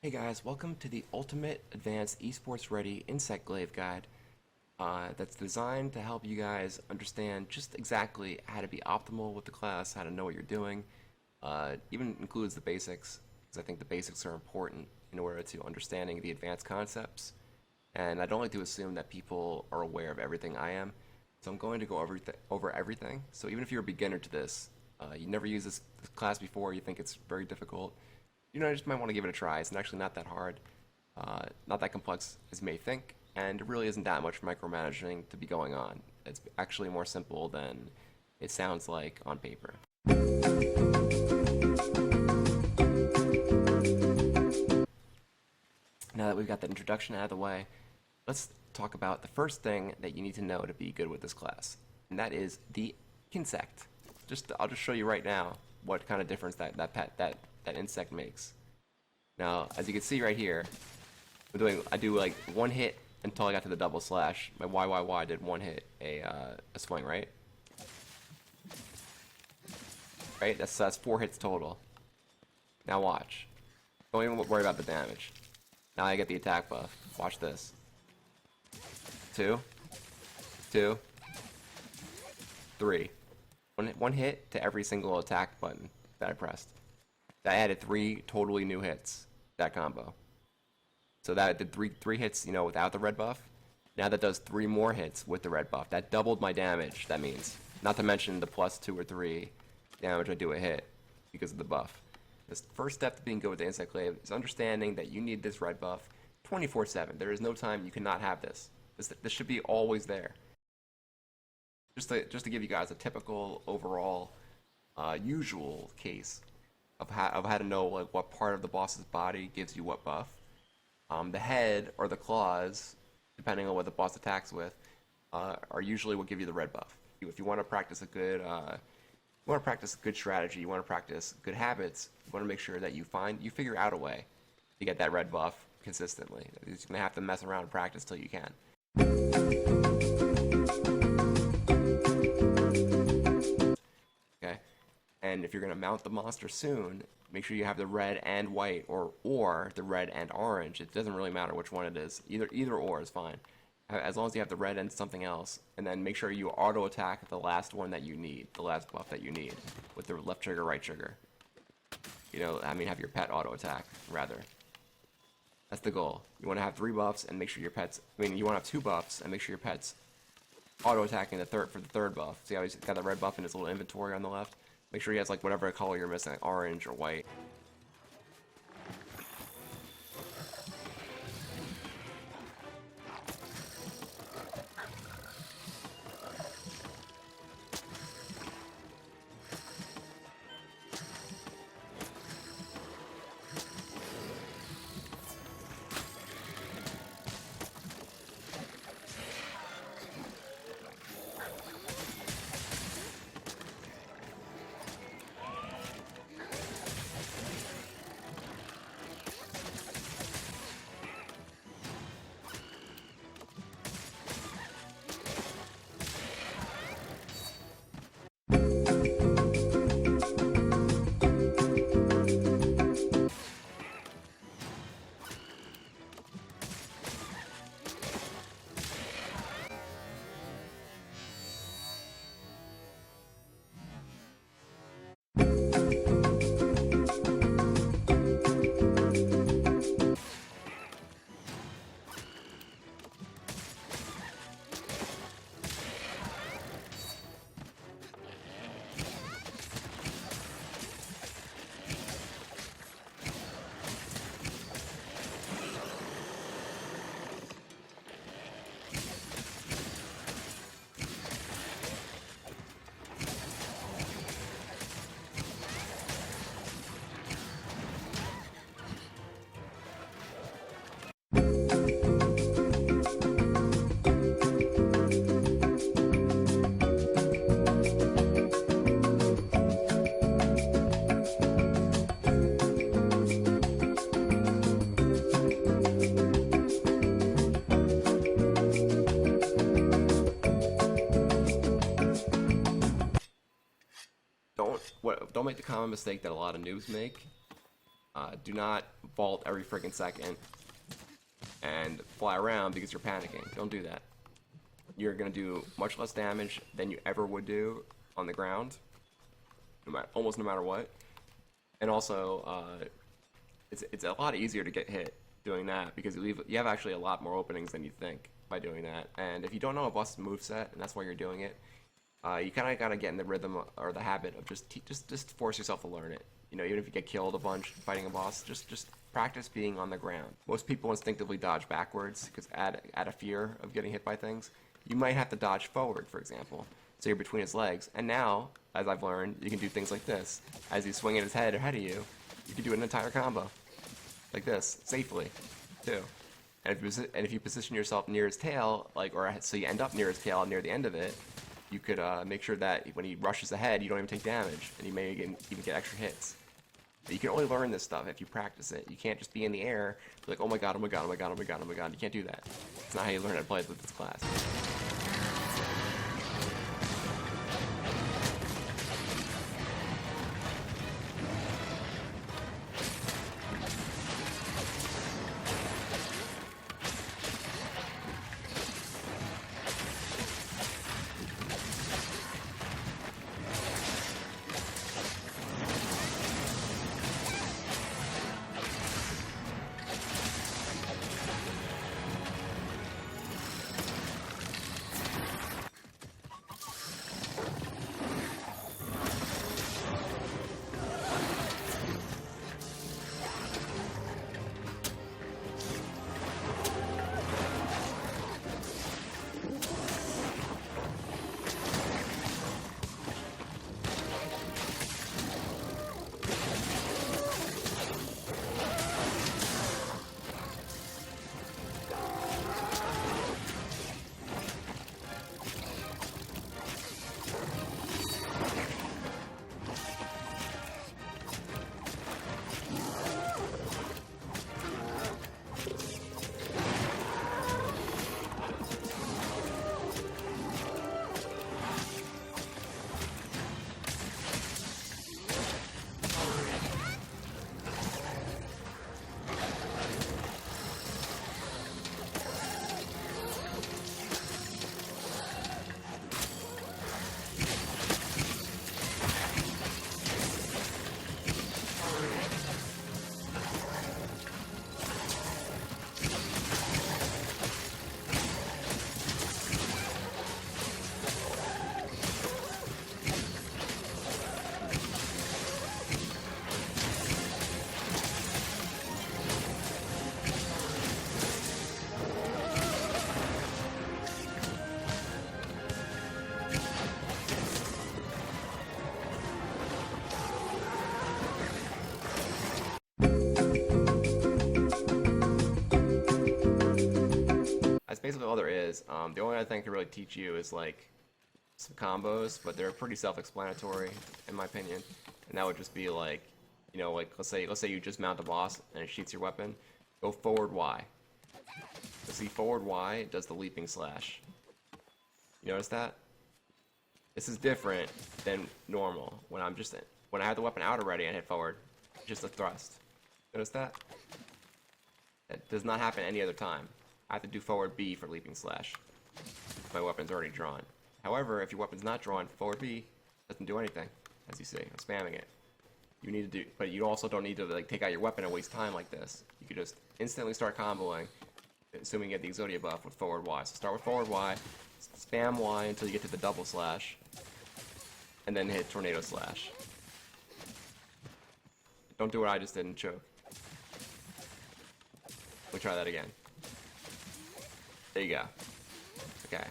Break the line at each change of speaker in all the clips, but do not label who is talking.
Hey guys, welcome to the Ultimate Advanced Esports Ready Insect Glaive Guide that's designed to help you guys understand just exactly how to be optimal with the class, how to know what you're doing. Even includes the basics, because I think the basics are important in order to understanding the advanced concepts. And I don't like to assume that people are aware of everything I am, so I'm going to go over everything. So even if you're a beginner to this, you never used this class before, you think it's very difficult, you just might want to give it a try. It's actually not that hard, not that complex as you may think, and it really isn't that much micromanaging to be going on. It's actually more simple than it sounds like on paper. Now that we've got that introduction out of the way, let's talk about the first thing that you need to know to be good with this class, and that is the Kinsect. I'll just show you right now what kind of difference that insect makes. Now, as you can see right here, I do like one hit until I got to the double slash. My YYY did one hit, a swing, right? Right? That's 4 hits total. Now watch. Don't even worry about the damage. Now I get the attack buff. Watch this. 2, 2, 3. One hit to every single attack button that I pressed. That added 3 totally new hits, that combo. So that did three hits, without the red buff. Now that does 3 more hits with the red buff. That doubled my damage, that means. Not to mention the plus 2 or 3 damage I do a hit because of the buff. The first step to being good with the Insect Glaive is understanding that you need this red buff 24/7. There is no time you cannot have this. This should be always there. Just to give you guys a typical overall usual case of how to know like what part of the boss's body gives you what buff. The head or the claws, depending on what the boss attacks with, are usually what give you the red buff. If you want to practice a good strategy, you want to practice good habits, you want to make sure that you figure out a way to get that red buff consistently. You're gonna have to mess around and practice till you can. Okay. And if you're going to mount the monster soon, make sure you have the red and white, or the red and orange. It doesn't really matter which one it is. Either or is fine, as long as you have the red and something else. And then make sure you auto attack the last one that you need, the last buff that you need, with the left trigger, right trigger. Have your pet auto attack rather. That's the goal. You want to have 3 buffs and make sure your pets. You want to have 2 buffs and make sure your pets auto attacking for the third buff. See how he's got the red buff in his little inventory on the left? Make sure he has like whatever color you're missing, like orange or white. Don't make the common mistake that a lot of noobs make. Do not vault every freaking second and fly around because you're panicking. Don't do that. You're going to do much less damage than you ever would do on the ground, almost no matter what. And also, it's a lot easier to get hit doing that because you have actually a lot more openings than you think by doing that. And if you don't know a boss's moveset, and that's why you're doing it, you kind of gotta get in the rhythm or the habit of just force yourself to learn it. You know, even if you get killed a bunch fighting a boss, just practice being on the ground. Most people instinctively dodge backwards because out of fear of getting hit by things. You might have to dodge forward, for example, so you're between his legs. And now, as I've learned, you can do things like this. As he's swinging his head ahead of you, you can do an entire combo like this safely, too. And if you position yourself near his tail, so you end up near his tail near the end of it, you could make sure that when he rushes ahead, you don't even take damage, and you may even get extra hits. But you can only learn this stuff if you practice it. You can't just be in the air, be like, oh my god, oh my god, oh my god, oh my god, oh my god. You can't do that. It's not how you learn how to play with this class. That's basically all there is. The only other thing I can really teach you is like some combos, but they're pretty self-explanatory in my opinion. And that would just be like, you know, like let's say you just mount a boss and it shoots your weapon. Go forward Y. So see, forward Y does the leaping slash. You notice that? This is different than normal. When I have the weapon out already and hit forward, just a thrust. Notice that? That does not happen any other time. I have to do forward B for leaping slash. My weapon's already drawn. However, if your weapon's not drawn, forward B doesn't do anything. As you see, I'm spamming it. You need to do, but you also don't need to like take out your weapon and waste time like this. You could just instantly start comboing, assuming you get the Exodia buff with forward Y. So start with forward Y, spam Y until you get to the double slash, and then hit tornado slash. Don't do what I just did and choke. We'll try that again. There you go. Okay.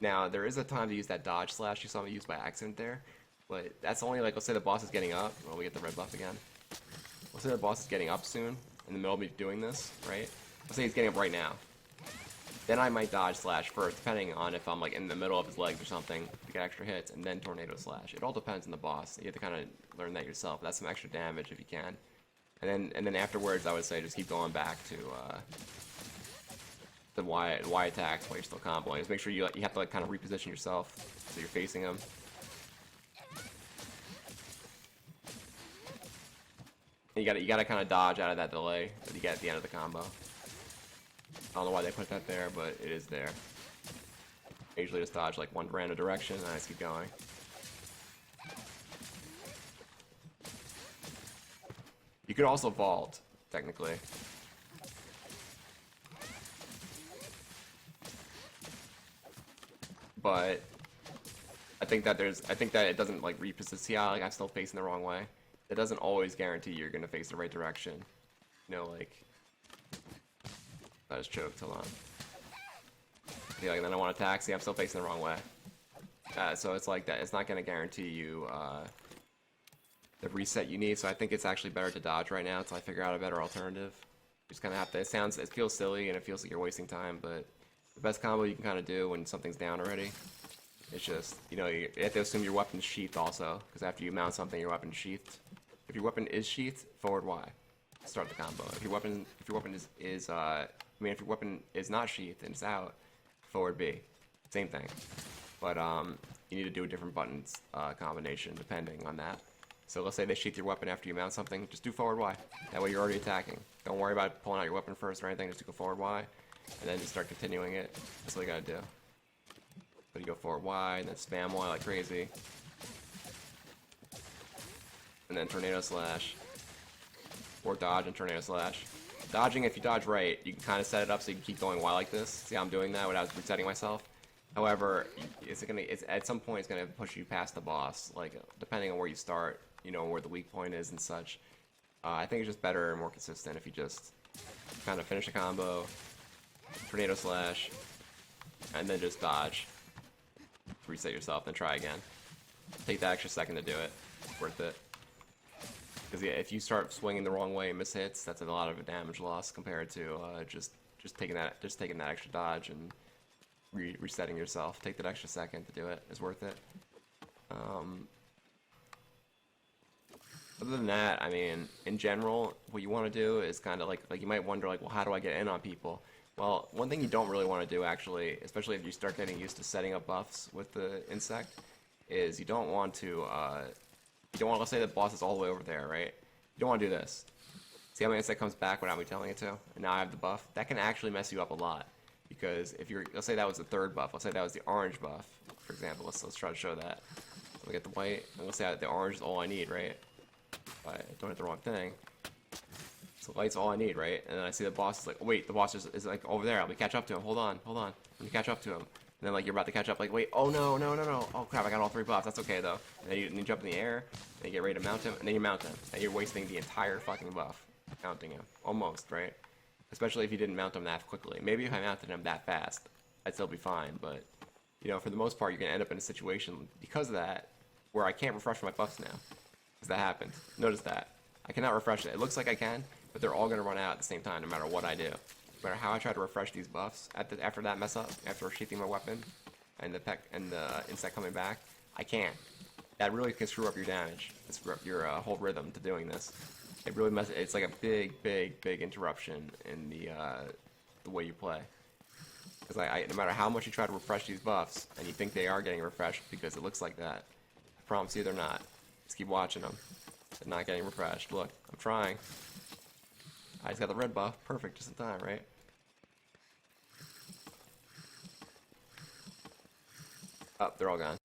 Now there is a time to use that dodge slash you saw me use by accident there, but that's only like, let's say the boss is getting up. Well, we get the red buff again. Let's say the boss is getting up soon, in the middle of me doing this, right? Let's say he's getting up right now. Then I might dodge slash first, depending on if I'm like in the middle of his legs or something to get extra hits, and then tornado slash. It all depends on the boss. You have to kind of learn that yourself. That's some extra damage if you can. And then afterwards, I would say just keep going back to the Y attacks while you're still comboing. Just make sure you have to like kind of reposition yourself so you're facing him. You gotta kind of dodge out of that delay that you get at the end of the combo. I don't know why they put that there, but it is there. I usually just dodge like one random direction and I just keep going. You could also vault, technically. But I think that it doesn't like reposition. See how like I'm still facing the wrong way? It doesn't always guarantee you're gonna face the right direction. You know, like I just choked. Hold on. Yeah, like, then I want to attack. See, I'm still facing the wrong way. So it's like that. It's not gonna guarantee you the reset you need. So I think it's actually better to dodge right now until I figure out a better alternative. You just kind of have to. It feels silly and it feels like you're wasting time, but the best combo you can kind of do when something's down already. It's just, you know, you have to assume your weapon's sheathed also, because after you mount something, your weapon's sheathed. If your weapon is sheathed, forward Y. Start the combo. If your weapon if your weapon is not sheathed and it's out, forward B. Same thing. But you need to do a different buttons combination depending on that. So let's say they sheath your weapon after you mount something, just do forward Y. That way you're already attacking. Don't worry about pulling out your weapon first or anything, just go forward Y, and then just start continuing it. That's all you gotta do. So you go forward Y, and then spam Y like crazy. And then tornado slash. Or dodge and tornado slash. Dodging, if you dodge right, you can kind of set it up so you can keep going Y like this. See how I'm doing that when I was resetting myself? However, at some point it's gonna push you past the boss, like depending on where you start, you know, where the weak point is and such. I think it's just better and more consistent if you just kind of finish a combo, tornado slash, and then just dodge. Reset yourself, then try again. Take that extra second to do it. It's worth it. Because yeah, if you start swinging the wrong way and miss hits, that's a lot of a damage loss compared to just taking that extra dodge and resetting yourself. Take that extra second to do it. It's worth it. Other than that, I mean, in general, what you want to do is kind of like you might wonder, like, well, how do I get in on people? Well, one thing you don't really want to do, actually, especially if you start getting used to setting up buffs with the Kinsect, is you don't want to, let's say the boss is all the way over there, right? You don't want to do this. See how my Kinsect comes back without me telling it to? And now I have the buff? That can actually mess you up a lot. Because if you're, let's say that was the third buff, let's say that was the orange buff, for example, let's try to show that. So we get the white, and let's say the orange is all I need, right? I don't hit the wrong thing. So light's all I need, right? And then I see the boss is like, oh, wait, the boss is like over there. Let me catch up to him. Hold on. Let me catch up to him. And then like you're about to catch up, like, wait, oh no. Oh crap, I got all three buffs. That's okay though. And then you jump in the air, and you get ready to mount him, and then you mount him. And you're wasting the entire fucking buff mounting him. Almost, right? Especially if you didn't mount him that quickly. Maybe if I mounted him that fast, I'd still be fine. But, you know, for the most part, you're going to end up in a situation because of that where I can't refresh my buffs now. Because that happened. Notice that. I cannot refresh it. It looks like I can, but they're all going to run out at the same time no matter what I do. No matter how I try to refresh these buffs after that mess up, after sheathing my weapon and the Kinsect coming back, I can't. That really can screw up your damage. It screw up your whole rhythm to doing this. It really it's like a big interruption in the way you play. Because no matter how much you try to refresh these buffs, and you think they are getting refreshed because it looks like that, I promise you they're not. Just keep watching them. They're not getting refreshed. Look, I'm trying. I just got the red buff. Perfect, just in time, right? Oh, they're all gone.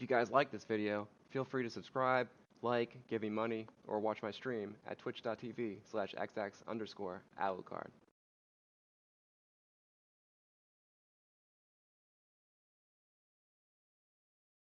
you guys like this video, feel free to subscribe, like, give me money, or watch my stream at twitch.tv/xx_Alucard.